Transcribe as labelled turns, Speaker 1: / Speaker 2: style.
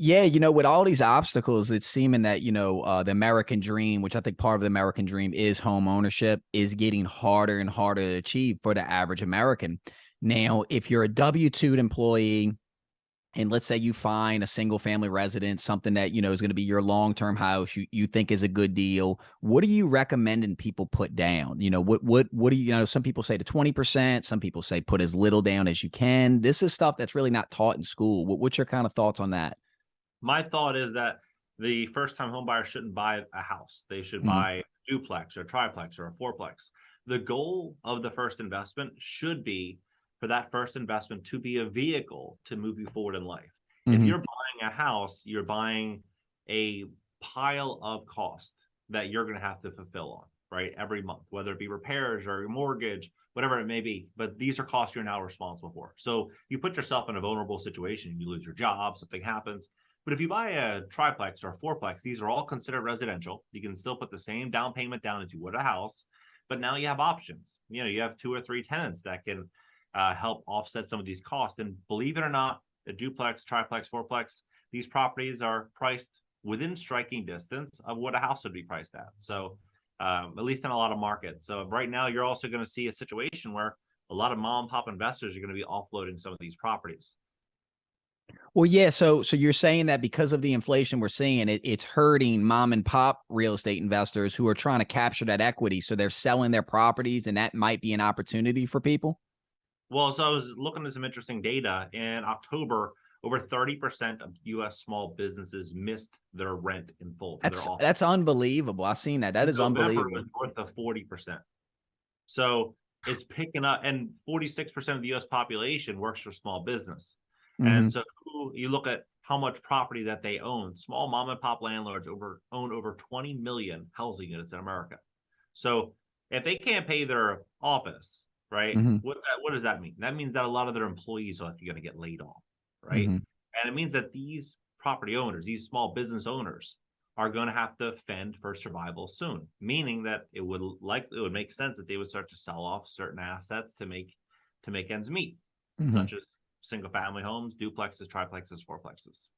Speaker 1: Yeah, with all these obstacles, it's seeming that, the American dream, which I think part of the American dream is home ownership, is getting harder and harder to achieve for the average American. Now, if you're a W-2 employee, and let's say you find a single family residence, something that, is going to be your long-term house, you think is a good deal. What are you recommending people put down? What do some people say to 20%, some people say put as little down as you can. This is stuff that's really not taught in school. What's your kind of thoughts on that?
Speaker 2: My thought is that the first-time home buyer shouldn't buy a house. They should
Speaker 1: Mm-hmm.
Speaker 2: buy a duplex or triplex or a fourplex. The goal of the first investment should be for that first investment to be a vehicle to move you forward in life. If
Speaker 1: Mm-hmm.
Speaker 2: you're buying a house, you're buying a pile of cost that you're going to have to fulfill on, right? Every month, whether it be repairs or your mortgage, whatever it may be. But these are costs you're now responsible for. So you put yourself in a vulnerable situation. You lose your job, something happens. But if you buy a triplex or a fourplex, these are all considered residential. You can still put the same down payment down as you would a house, but now you have options. You have 2 or 3 tenants that can help offset some of these costs. And believe it or not, a duplex, triplex, fourplex, these properties are priced within striking distance of what a house would be priced at. So at least in a lot of markets. So right now, you're also going to see a situation where a lot of mom and pop investors are going to be offloading some of these properties.
Speaker 1: Well, yeah. So you're saying that because of the inflation we're seeing, it's hurting mom and pop real estate investors who are trying to capture that equity. So they're selling their properties, and that might be an opportunity for people.
Speaker 2: Well, so I was looking at some interesting data. In October, over 30% of U.S. small businesses missed their rent in full for their office.
Speaker 1: That's unbelievable. I've seen that. That
Speaker 2: In
Speaker 1: is
Speaker 2: November, it
Speaker 1: unbelievable.
Speaker 2: was north of 40%. So it's picking up, and 46% of the U.S. population works for small business.
Speaker 1: Mm-hmm.
Speaker 2: And so you look at how much property that they own. Small mom and pop landlords own over 20 million housing units in America. So if they can't pay their office, right,
Speaker 1: Mm-hmm.
Speaker 2: what does that mean? That means that a lot of their employees are going to get laid off, right?
Speaker 1: Mm-hmm.
Speaker 2: And it means that these property owners, these small business owners, are going to have to fend for survival soon, meaning that it would make sense that they would start to sell off certain assets to make ends meet,
Speaker 1: Mm-hmm.
Speaker 2: such as single family homes, duplexes, triplexes, fourplexes.